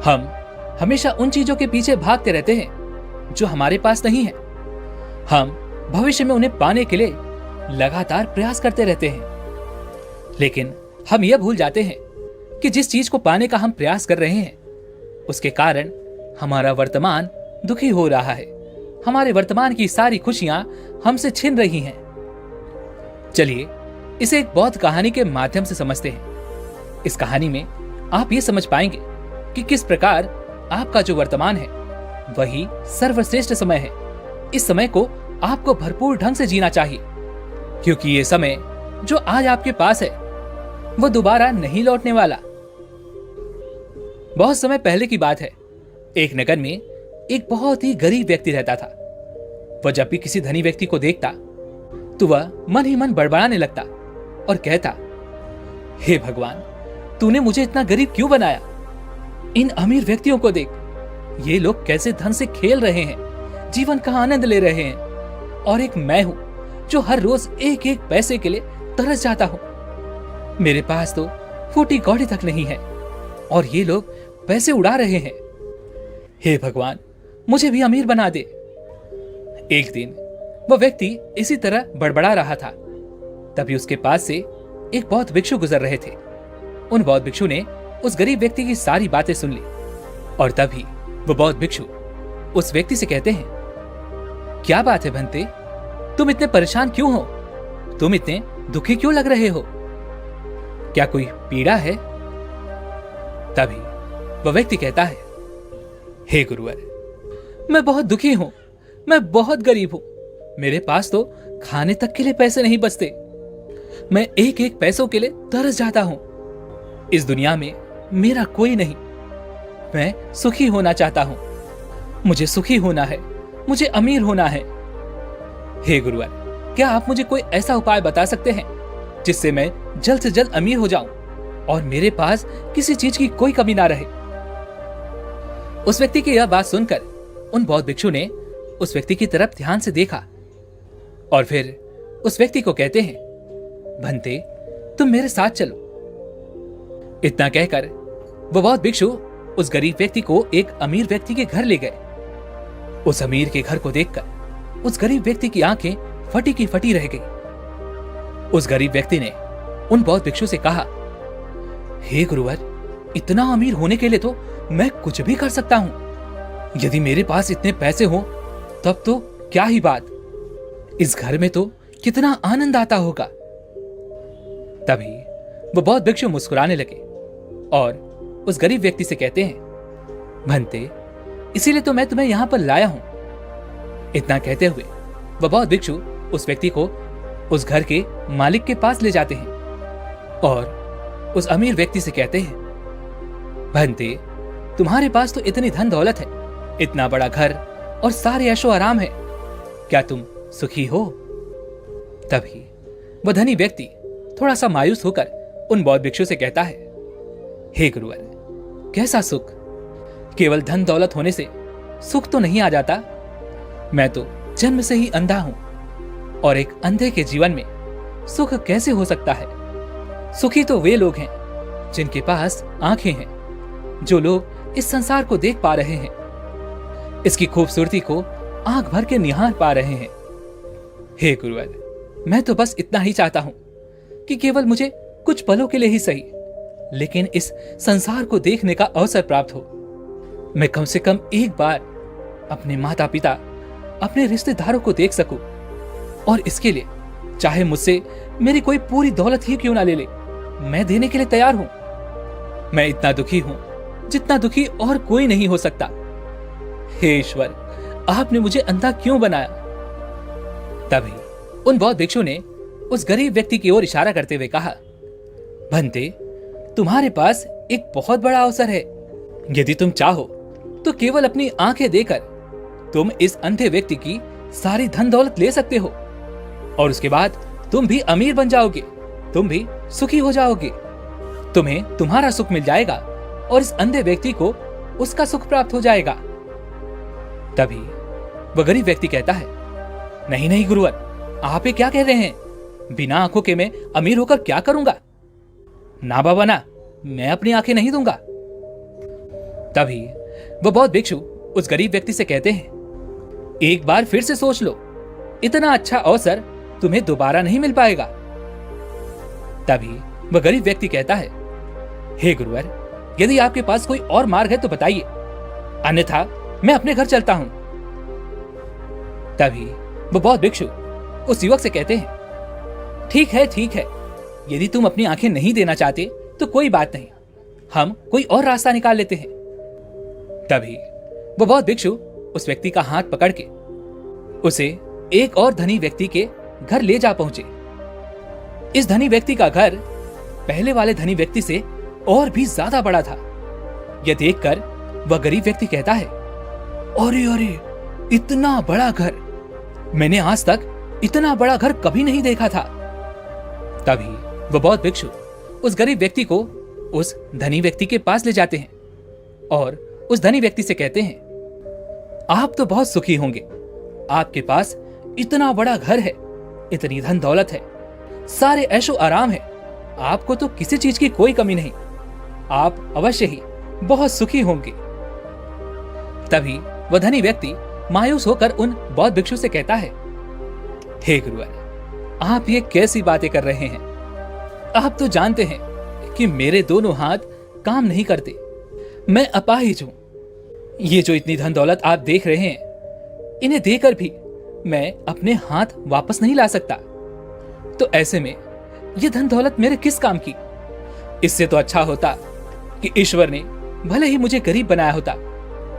हम हमेशा उन चीजों के पीछे भागते रहते हैं जो हमारे पास नहीं है। हम भविष्य में उन्हें पाने के लिए लगातार प्रयास करते रहते हैं, लेकिन हम यह भूल जाते हैं कि जिस चीज को पाने का हम प्रयास कर रहे हैं उसके कारण हमारा वर्तमान दुखी हो रहा है। हमारे वर्तमान की सारी खुशियां हमसे छिन रही हैं। चलिए इसे एक बौद्ध कहानी के माध्यम से समझते हैं। इस कहानी में आप ये समझ पाएंगे कि किस प्रकार आपका जो वर्तमान है वही सर्वश्रेष्ठ समय है। इस समय को आपको भरपूर ढंग से जीना चाहिए, क्योंकि ये समय जो आज आपके पास है वो दोबारा नहीं लौटने वाला। बहुत समय पहले की बात है। एक नगर में एक बहुत ही गरीब व्यक्ति रहता था। वह जब भी किसी धनी व्यक्ति को देखता तो वह मन ही मन बड़बड़ाने लगता और कहता, हे भगवान, तूने मुझे इतना गरीब क्यों बनाया? इन अमीर व्यक्तियों को देख, ये लोग कैसे धन से खेल रहे हैं, जीवन का आनंद ले रहे हैं, और एक मैं हूं जो हर रोज एक एक पैसे के लिए तरस जाता हूं। मेरे पास तो फूटी कौड़ी तक नहीं है और ये लोग पैसे उड़ा रहे हैं। हे भगवान, मुझे भी अमीर बना दे। एक दिन वह व्यक्ति इसी तरह बड़बड़ा रहा था। तभी उसके पास से एक बौद्ध भिक्षु गुजर रहे थे। उन बौद्ध भिक्षु ने उस गरीब व्यक्ति की सारी बातें सुन ली और तभी वो बौद्ध भिक्षु उस व्यक्ति से कहते हैं, क्या बात है भंते, तुम इतने परेशान क्यों हो? तुम इतने दुखी क्यों लग रहे हो? क्या कोई पीड़ा है? तभी वह व्यक्ति कहता है, हे गुरुवर, मैं बहुत दुखी हूं, मैं बहुत गरीब हूं, मेरे पास तो खाने तक के लिए पैसे नहीं बचते। मैं एक एक पैसों के लिए तरस जाता हूं। इस दुनिया में मेरा कोई नहीं। मैं सुखी होना चाहता हूं। मुझे सुखी होना है, मुझे अमीर होना है। हे गुरुवर, क्या आप मुझे कोई ऐसा उपाय बता सकते हैं जिससे मैं जल्द से जल्द अमीर हो जाऊं और मेरे पास किसी चीज की कोई कमी ना रहे? उस व्यक्ति की यह बात सुनकर उन बौद्ध भिक्षु ने उस व्यक्ति की तरफ ध्यान से देखा और फिर उस व्यक्ति को कहते हैं, भंते, तुम मेरे साथ चलो। इतना कहकर वो बौद्ध भिक्षु उस गरीब व्यक्ति को एक अमीर व्यक्ति के घर ले गए। उस अमीर के घर को देखकर उस गरीब व्यक्ति की आंखें फटी की फटी रह गई। उस गरीब व्यक्ति ने उन बौद्ध भिक्षु से कहा, हे गुरुवर, इतना अमीर होने के लिए तो मैं कुछ भी कर सकता हूं। यदि मेरे पास इतने पैसे हो तब तो क्या ही बात, इस घर में तो कितना आनंद आता होगा। तभी वो बौद्ध भिक्षु मुस्कुराने लगे और उस गरीब व्यक्ति से कहते हैं, भंते, इसीलिए तो मैं तुम्हें यहां पर लाया हूं। इतना कहते हुए वह बौद्ध भिक्षु उस व्यक्ति को उस घर के मालिक के पास ले जाते हैं और उस अमीर व्यक्ति से कहते हैं, भंते, तुम्हारे पास तो इतनी धन दौलत है, इतना बड़ा घर और सारे ऐशो आराम है, क्या तुम सुखी हो? तभी वह धनी व्यक्ति थोड़ा सा मायूस होकर उन बौद्ध भिक्षु से कहता है, हे गुरुवर, कैसा सुख? केवल धन दौलत होने से सुख तो नहीं आ जाता। मैं तो जन्म से ही अंधा हूं और एक अंधे के जीवन में सुख कैसे हो सकता है? सुखी तो वे लोग हैं जिनके पास आंखें हैं, जो लोग इस संसार को देख पा रहे हैं, इसकी खूबसूरती को आंख भर के निहार पा रहे हैं। हे गुरुवर, मैं तो बस इतना ही चाहता हूं कि केवल मुझे कुछ पलों के लिए ही सही, लेकिन इस संसार को देखने का अवसर प्राप्त हो। मैं कम से कम एक बार अपने माता पिता, अपने रिश्तेदारों को देख सकूं, और इसके लिए चाहे मुझसे मेरी कोई पूरी दौलत ही क्यों ना ले ले, मैं देने के लिए तैयार हूं। मैं इतना दुखी हूं जितना दुखी और कोई नहीं हो सकता। हे ईश्वर, आपने मुझे अंधा क्यों बनाया? तभी उन बौद्ध भिक्षु ने उस गरीब व्यक्ति की ओर इशारा करते हुए कहा, भंते, तुम्हारे पास एक बहुत बड़ा अवसर है। यदि तुम चाहो तो केवल अपनी आंखें देकर तुम इस अंधे व्यक्ति की सारी धन दौलत ले सकते हो और उसके बाद तुम भी अमीर बन जाओगे, तुम भी सुखी हो जाओगे। तुम्हें तुम्हारा सुख मिल जाएगा और इस अंधे व्यक्ति को उसका सुख प्राप्त हो जाएगा। तभी वह गरीब व्यक्ति कहता है, नहीं नहीं गुरुवर, आप ये क्या कह रहे हैं? बिना आंखों के मैं अमीर होकर क्या करूंगा? ना बाबा ना, मैं अपनी आंखें नहीं दूंगा। तभी वह बौद्ध भिक्षु उस गरीब व्यक्ति से कहते हैं, एक बार फिर से सोच लो, इतना अच्छा अवसर तुम्हें दोबारा नहीं मिल पाएगा। तभी वह गरीब व्यक्ति कहता है, हे गुरुवर, यदि आपके पास कोई और मार्ग है तो बताइए, अन्यथा मैं अपने घर चलता हूं। तभी वह बौद्ध भिक्षु उस युवक से कहते हैं, ठीक है, यदि तुम अपनी आंखें नहीं देना चाहते तो कोई बात नहीं, हम कोई और रास्ता निकाल लेते हैं। तभी वह बौद्ध भिक्षु उस व्यक्ति का हाथ पकड़ के उसे एक और धनी व्यक्ति के घर ले जा पहुंचे। इस धनी व्यक्ति का घर पहले वाले धनी व्यक्ति से और भी ज्यादा बड़ा था। यह देखकर वह गरीब व्यक्ति कहता है, अरे इतना बड़ा घर, मैंने आज तक इतना बड़ा घर कभी नहीं देखा था। तभी वह बौद्ध भिक्षु उस गरीब व्यक्ति को उस धनी व्यक्ति के पास ले जाते हैं और उस धनी व्यक्ति से कहते हैं, आप तो बहुत सुखी होंगे, आपके पास इतना बड़ा घर है, इतनी धन दौलत है, सारे ऐशो आराम है, आपको तो किसी चीज की कोई कमी नहीं, आप अवश्य ही बहुत सुखी होंगे। तभी वह धनी व्यक्ति मायूस होकर उन बौद्ध भिक्षु से कहता है, हे गुरुवर, आप ये कैसी बातें कर रहे हैं? आप तो जानते हैं कि मेरे दोनों हाथ काम नहीं करते, मैं अपाहिज हूं। ये जो इतनी धन दौलत आप देख रहे हैं, इन्हें देकर भी मैं अपने हाथ वापस नहीं ला सकता। तो ऐसे में ये धन दौलत मेरे किस काम की? इससे तो अच्छा होता कि ईश्वर ने भले ही मुझे गरीब बनाया होता,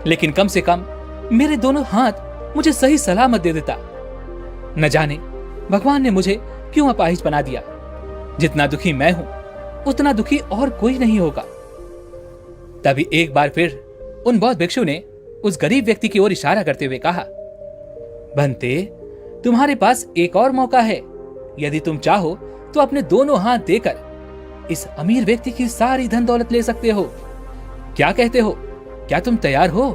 लेकिन कम से कम मेरे दोनों हाथ मुझे सही सलामत दे देता। न जाने भगवान ने मुझे क्यों अपाहिज बना दिया। जितना दुखी मैं हूं, उतना दुखी और कोई नहीं होगा। तभी एक बार फिर उन बौद्ध भिक्षु ने उस गरीब व्यक्ति की ओर इशारा करते हुए कहा, भंते, तुम्हारे पास एक और मौका है। यदि तुम चाहो तो अपने दोनों हाथ देकर इस अमीर व्यक्ति की सारी धन दौलत ले सकते हो। क्या कहते हो? क्या तुम तैयार हो?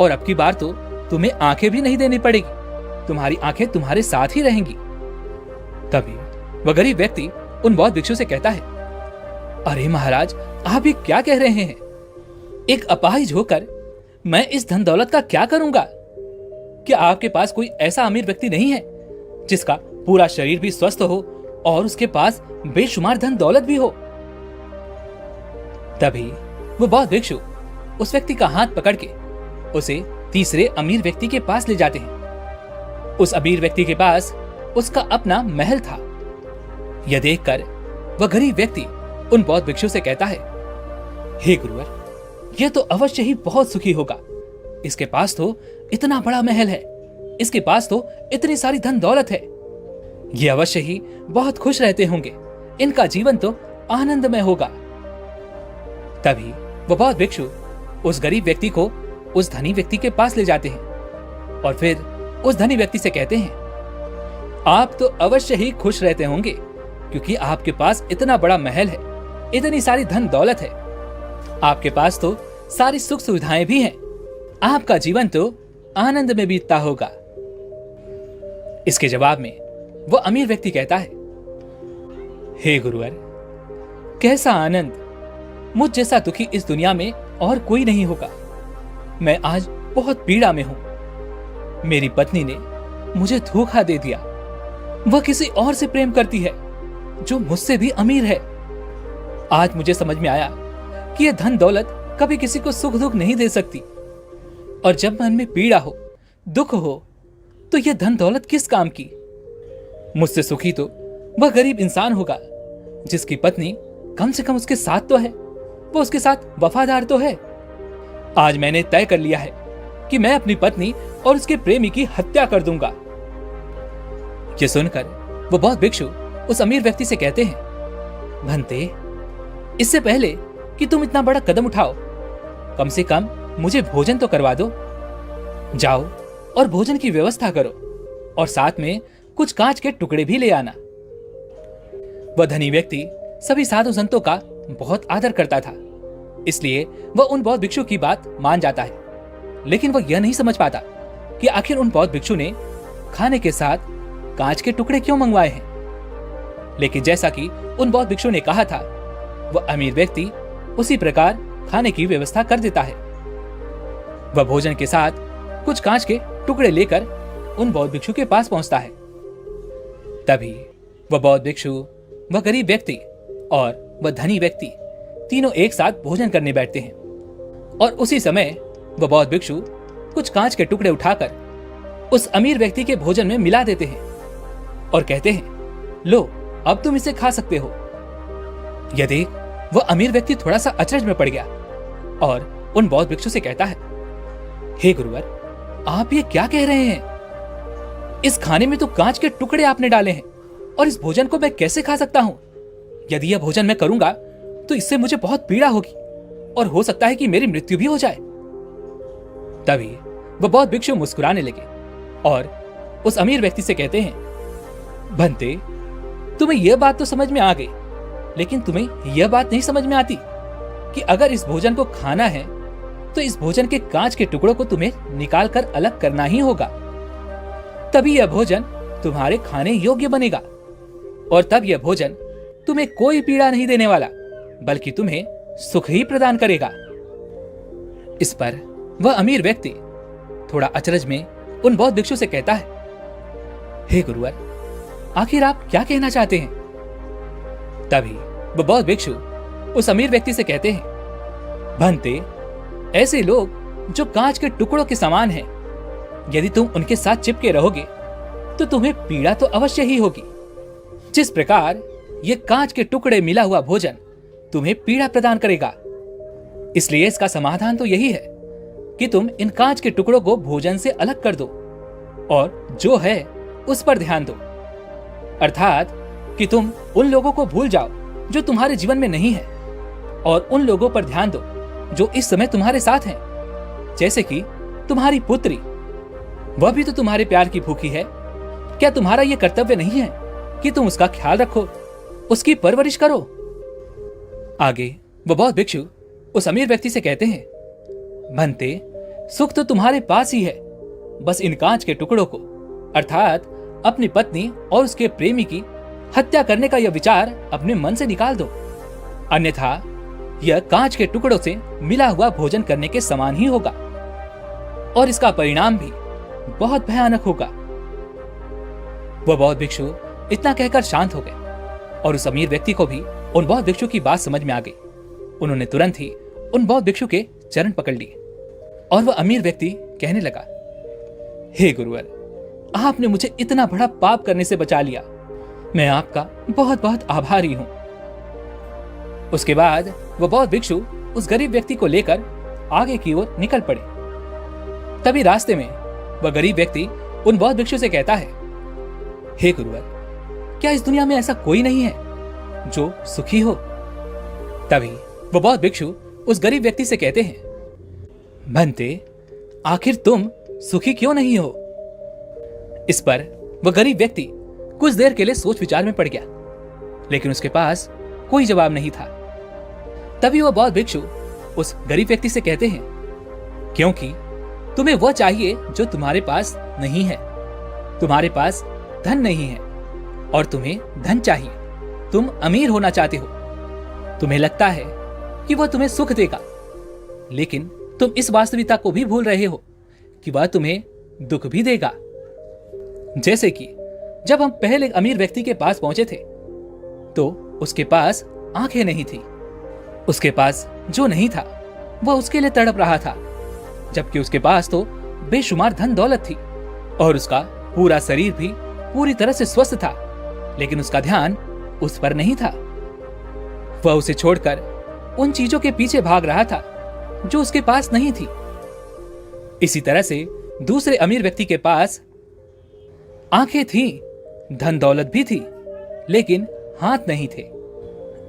और अब की बार तो तुम्हें आंखें भी नहीं देनी पड़ेगी, तुम्हारी आंखें तुम्हारे साथ ही रहेंगी। तभी वह गरीब व्यक्ति उन बौद्ध भिक्षु से कहता है, अरे महाराज, आप ये क्या कह रहे हैं? एक अपाहिज होकर मैं इस धन दौलत का क्या करूंगा? क्या आपके पास कोई ऐसा अमीर व्यक्ति नहीं है जिसका पूरा शरीर भी स्वस्थ हो और उसके पास बेशुमार धन दौलत भी हो? तभी वो बौद्ध भिक्षु उस व्यक्ति का हाथ पकड़ के उसे तीसरे अमीर व्यक्ति के पास ले जाते हैं। उस अमीर व्यक्ति के पास उसका अपना महल था। यह देखकर वह गरीब व्यक्ति उन बौद्ध भिक्षु से कहता है, हे गुरुवर, यह तो अवश्य ही बहुत सुखी होगा। इसके पास तो इतना बड़ा महल है, इसके पास तो इतनी सारी धन दौलत है, ये अवश्य ही बहुत खुश रहते होंगे, इनका जीवन तो आनंदमय होगा। तभी वह बौद्ध भिक्षु उस गरीब व्यक्ति को उस धनी व्यक्ति के पास ले जाते हैं और फिर उस धनी व्यक्ति से कहते हैं, आप तो अवश्य ही खुश रहते होंगे क्योंकि आपके पास इतना बड़ा महल है, इतनी सारी धन दौलत है, आपके पास तो सारी सुख सुविधाएं भी हैं, आपका जीवन तो आनंद में बीतता होगा। इसके जवाब में वह अमीर व्यक्ति कहता है, हे गुरुवर, कैसा आनंद! मुझ जैसा दुखी इस दुनिया में और कोई नहीं होगा। मैं आज बहुत पीड़ा में हूं। मेरी पत्नी ने मुझे धोखा दे दिया। वह किसी और से प्रेम करती है जो मुझसे भी अमीर है। आज मुझे समझ में आया कि यह धन दौलत कभी किसी को सुख दुख नहीं दे सकती, और जब मन में पीड़ा हो, दुख हो, तो यह धन दौलत किस काम की? मुझसे सुखी तो वह गरीब इंसान होगा जिसकी पत्नी कम से कम उसके साथ तो है, वो उसके साथ वफादार तो है। आज मैंने तय कर लिया है कि मैं अपनी पत्नी और उसके प्रेमी की हत्या कर दूंगा। यह सुनकर वो बौद्ध भिक्षु उस अमीर व्यक्ति से कहते हैं, भंते, इससे पहले कि तुम इतना बड़ा कदम उठाओ, कम से कम मुझे भोजन तो करवा दो। जाओ और भोजन की व्यवस्था करो और साथ में कुछ कांच के टुकड़े भी ले आना। वह धनी व्यक्ति सभी साधु संतों का बहुत आदर करता था, इसलिए वह उन बौद्ध भिक्षु की बात मान जाता है। लेकिन वह यह नहीं समझ पाता कि आखिर उन बौद्ध भिक्षु ने खाने के साथ कांच के टुकड़े क्यों मंगवाए हैं। लेकिन जैसा कि उन बौद्ध भिक्षु ने कहा था, वह अमीर व्यक्ति उसी प्रकार खाने की व्यवस्था कर देता है। वह भोजन के साथ कुछ कांच के टुकड़े लेकर उन बौद्ध भिक्षु के पास पहुंचता है। तभी वह बौद्ध भिक्षु, वह गरीब व्यक्ति और वह धनी व्यक्ति तीनों एक साथ भोजन करने बैठते हैं। और उसी समय वह बौद्ध भिक्षु कुछ कांच के टुकड़े उठाकर उस अमीर व्यक्ति के भोजन में मिला देते हैं और कहते हैं, लो अब तुम इसे खा सकते हो। यह देख वह अमीर व्यक्ति थोड़ा सा अचरज में पड़ गया और उन बौद्ध भिक्षु से कहता है, हे गुरुवर, आप ये क्या कह रहे हैं? इस खाने में तो कांच के टुकड़े आपने डाले हैं और इस भोजन को मैं कैसे खा सकता हूं? यदि यह भोजन मैं करूंगा तो इससे मुझे बहुत पीड़ा होगी और हो सकता है कि मेरी मृत्यु भी हो जाए। तभी वह बौद्ध भिक्षु मुस्कुराने लगे और उस अमीर व्यक्ति से कहते हैं, भंते, तुम्हें यह बात तो समझ में आ गई, लेकिन तुम्हें यह बात नहीं समझ में आती कि अगर इस भोजन को खाना है तो इस भोजन के कांच के टुकड़ों को तुम्हें निकाल कर अलग करना ही होगा। तभी यह भोजन तुम्हारे खाने योग्य बनेगा और तब यह भोजन तुम्हें कोई पीड़ा नहीं देने वाला, बल्कि तुम्हें सुख ही प्रदान करेगा। इस पर वह अमीर व्यक्ति थोड़ा अचरज में उन बौद्ध भिक्षु से कहता है, हे गुरुवर, आखिर आप क्या कहना चाहते हैं? तभी वह बौद्ध भिक्षु उस अमीर व्यक्ति से कहते हैं, भंते, ऐसे लोग जो कांच के टुकड़ों के समान हैं, यदि तुम उनके साथ चिपके रहोगे तो तुम्हें पीड़ा तो अवश्य ही होगी। जिस प्रकार ये कांच के टुकड़े मिला हुआ भोजन तुम्हें पीड़ा प्रदान करेगा, इसलिए इसका समाधान तो यही है कि तुम इन कांच के टुकड़ों को भोजन से अलग कर दो और जो है उस पर ध्यान दो। अर्थात कि तुम उन लोगों को भूल जाओ जो तुम्हारे जीवन में नहीं है और उन लोगों पर ध्यान दो जो इस समय तुम्हारे साथ हैं, जैसे कि तुम्हारी पुत्री, वह भी तो तुम्हारे प्यार की भूखी है। क्या तुम्हारा यह कर्तव्य नहीं है कि तुम उसका ख्याल रखो, उसकी परवरिश करो? आगे वह बौद्ध भिक्षु उस अमीर व्यक्ति से कहते हैं, भंते, सुख तो तुम्हारे पास ही है, बस इन कांच के टुकड़ों को अर्थात अपनी पत्नी और उसके प्रेमी की हत्या करने का यह विचार अपने मन से निकाल दो, अन्यथा यह कांच के टुकड़ों से मिला हुआ भोजन करने के समान ही होगा और इसका परिणाम भी बहुत भयानक होगा। वह बौद्ध भिक्षु इतना कहकर शांत हो गए और उस अमीर व्यक्ति को भी उन बौद्ध भिक्षु की बात समझ में आ गई। उन्होंने तुरंत ही उन बौद्ध भिक्षु के चरण पकड़ लिए और वह अमीर व्यक्ति कहने लगा, हे गुरुवर, आपने मुझे इतना बड़ा पाप करने से बचा लिया। मैं आपका बहुत बहुत आभारी हूं। उसके बाद वह बौद्ध भिक्षु उस गरीब व्यक्ति को लेकर आगे की ओर निकल पड़े। तभी रास्ते में वह गरीब व्यक्ति उन बौद्ध भिक्षु से कहता है, हे गुरुवर, क्या इस दुनिया में ऐसा कोई नहीं है जो सुखी हो? तभी वह बौद्ध भिक्षु उस गरीब व्यक्ति से कहते हैं, भंते, आखिर तुम सुखी क्यों नहीं हो? इस पर वह गरीब व्यक्ति कुछ देर के लिए सोच विचार में पड़ गया, लेकिन उसके पास कोई जवाब नहीं था। तभी वह बौद्ध भिक्षु उस गरीब व्यक्ति से कहते हैं, क्योंकि तुम्हें वह चाहिए जो तुम्हारे पास नहीं है। तुम्हारे पास धन नहीं है और तुम्हें धन चाहिए। तुम अमीर होना चाहते हो। तुम्हें लगता है कि वह तुम्हें सुख देगा, लेकिन तुम इस वास्तविकता को भी भूल रहे हो कि वह तुम्हें दुख भी देगा। जैसे कि जब हम पहले अमीर व्यक्ति के पास पहुंचे थे तो उसके पास आंखें नहीं थी। उसके पास जो नहीं था वह उसके लिए तड़प रहा था, जबकि उसके पास तो बेशुमार धन दौलत थी और उसका पूरा शरीर भी पूरी तरह से स्वस्थ था, लेकिन उसका ध्यान उस पर नहीं था। वह उसे छोड़कर उन चीजों के पीछे भाग रहा था जो उसके पास नहीं थी। इसी तरह से दूसरे अमीर व्यक्ति के पास आंखें थीं, धन दौलत भी थी, लेकिन हाथ नहीं थे।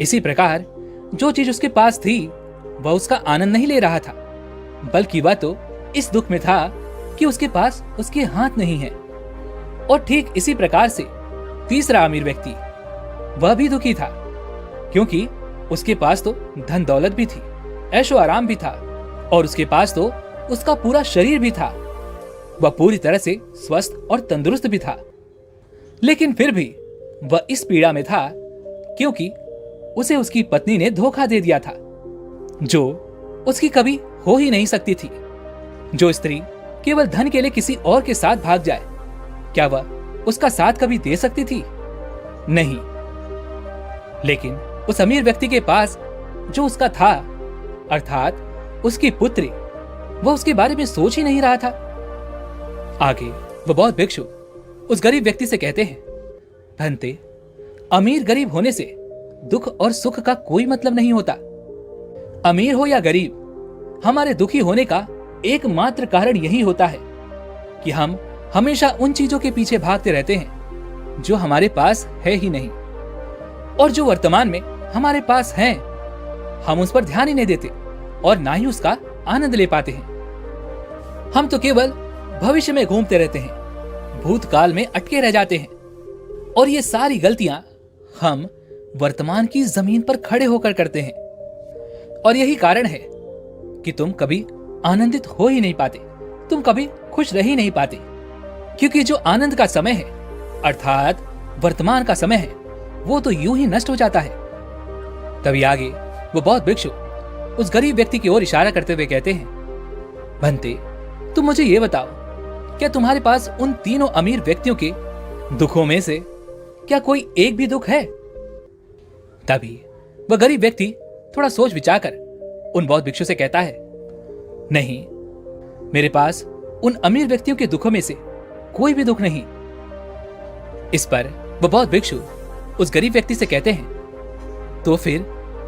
इसी प्रकार जो चीज उसके पास थी वह उसका आनंद नहीं ले रहा था, बल्कि वह तो इस दुख में था कि उसके पास उसके हाथ नहीं है। और ठीक इसी प्रकार से तीसरा अमीर व्यक्ति, वह भी दुखी था, क्योंकि उसके पास तो धन दौलत भी थी, ऐशो आराम भी था और उसके पास तो उसका पूरा शरीर भी था। वह पूरी तरह से स्वस्थ और तंदुरुस्त भी था, लेकिन फिर भी वह इस पीड़ा में था क्योंकि उसे उसकी पत्नी ने धोखा दे दिया था, जो उसकी कभी हो ही नहीं सकती थी। जो स्त्री केवल धन के लिए किसी और के साथ भाग जाए, क्या वह उसका साथ कभी दे सकती थी? नहीं। लेकिन उस अमीर व्यक्ति के पास जो उसका था, अर्थात उसकी पुत्री, वह उसके बारे में सोच ही नहीं रहा था। आगे वह बौद्ध भिक्षु उस गरीब व्यक्ति से कहते हैं, भंते, अमीर गरीब होने से दुख और सुख का कोई मतलब नहीं होता। अमीर हो या गरीब, हमारे दुखी होने का एकमात्र कारण यही होता है कि हम हमेशा उन चीजों के पीछे भागते रहते हैं जो हमारे पास है ही नहीं, और जो वर्तमान में हमारे पास हैं, हम उस पर ध्यान ही नहीं देते और ना ही उसका आनंद ले पाते हैं। हम तो केवल भविष्य में घूमते रहते हैं, भूतकाल में अटके रह जाते हैं, और ये सारी गलतियां हम वर्तमान की जमीन पर खड़े होकर करते हैं। और यही कारण है कि तुम कभी आनंदित हो ही नहीं पाते, तुम कभी खुश रह ही नहीं पाते, क्योंकि जो आनंद का समय है, अर्थात वर्तमान का समय है, वो तो यूं ही नष्ट हो जाता है। तभी आगे वो बौद्ध भिक्षु उस गरीब व्यक्ति की ओर इशारा करते हुए कहते हैं, भंते, तुम मुझे ये बताओ, क्या तुम्हारे पास उन तीनों अमीर व्यक्तियों के दुखों में से क्या कोई एक भी दुख है? तभी वह गरीब व्यक्ति थोड़ा सोच विचार कर उन बौद्ध भिक्षु से कहता है, नहीं, मेरे पास उन अमीर व्यक्तियों के दुखों में से कोई भी दुख नहीं। इस पर वह बौद्ध भिक्षु उस गरीब व्यक्ति से कहते हैं, तो फिर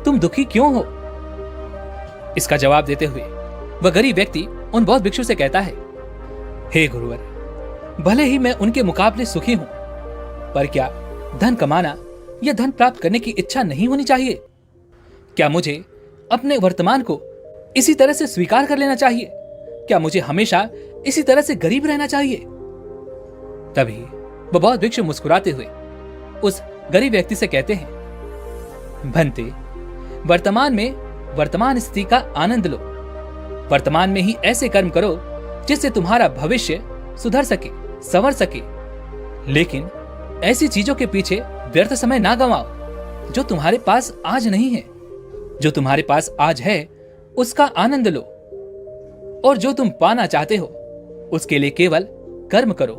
तुम दुखी क्यों हो? इसका जवाब देते हुए वह गरीब व्यक्ति उन बौद्ध भिक्षु से कहता है, हे गुरुवर, भले ही मैं उनके मुकाबले सुखी हूं, पर क्या धन कमाना या धन प्राप्त करने की इच्छा नहीं होनी चाहिए? क्या मुझे अपने वर्तमान को इसी तरह से स्वीकार कर लेना चाहिए? क्या मुझे हमेशा इसी तरह से गरीब रहना चाहिए? तभी वह बौद्ध भिक्षु मुस्कुराते हुए उस गरीब व्यक्ति से कहते हैं, भंते, वर्तमान में वर्तमान स्थिति का आनंद लो। वर्तमान में ही ऐसे कर्म करो जिससे तुम्हारा भविष्य सुधर सके, संवर सके, लेकिन ऐसी चीजों के पीछे व्यर्थ समय ना गंवाओ जो तुम्हारे पास आज नहीं है। जो तुम्हारे पास आज है उसका आनंद लो, और जो तुम पाना चाहते हो उसके लिए केवल कर्म करो,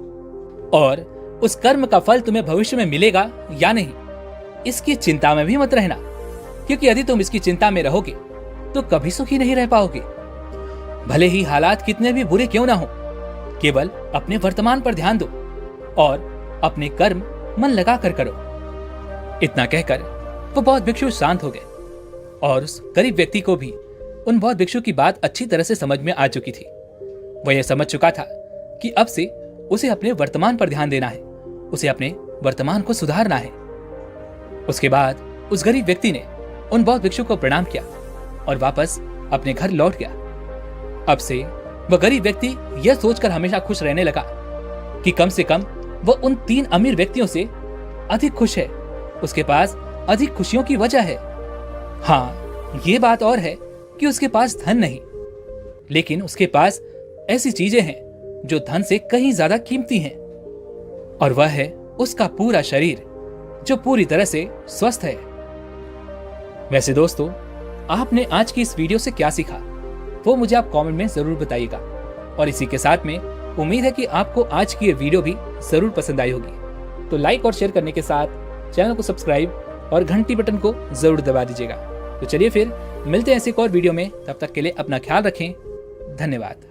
और उस कर्म का फल तुम्हें भविष्य में मिलेगा या नहीं, इसकी चिंता में भी मत रहना, क्योंकि यदि तुम इसकी चिंता में रहोगे तो कभी सुखी नहीं रह पाओगे। भले ही हालात कितने भी बुरे क्यों ना हो, केवल अपने वर्तमान पर ध्यान दो और अपने कर्म मन लगा कर करो। इतना कहकर वो बौद्ध भिक्षु शांत हो गए, और उस गरीब व्यक्ति को भी उन बौद्ध भिक्षु की बात अच्छी तरह से समझ में आ चुकी थी। वह यह समझ चुका था कि अब से उसे अपने वर्तमान पर ध्यान देना है, उसे अपने वर्तमान को सुधारना है। उसके बाद उस गरीब व्यक्ति ने उन बौद्ध भिक्षु को प्रणाम किया और वापस अपने घर लौट गया। अब से वह गरीब व्यक्ति यह सोचकर हमेशा खुश रहने लगा कि कम से कम वह उन तीन अमीर व्यक्तियों से अधिक खुश है, उसके पास अधिक खुशियों की वजह है। हाँ, ये बात और है कि उसके पास धन नहीं, लेकिन उसके पास ऐसी चीजें हैं जो धन से कहीं ज्यादा कीमती हैं, और वह है उसका पूरा शरीर जो पूरी तरह से स्वस्थ है। वैसे दोस्तों, आपने आज की इस वीडियो से क्या सीखा वो मुझे आप कमेंट में जरूर बताइएगा, और इसी के साथ में उम्मीद है कि आपको आज की ये वीडियो भी जरूर पसंद आई होगी। तो लाइक और शेयर करने के साथ चैनल को सब्सक्राइब और घंटी बटन को जरूर दबा दीजिएगा। तो चलिए फिर मिलते हैं ऐसे एक और वीडियो में, तब तक के लिए अपना ख्याल रखें। धन्यवाद।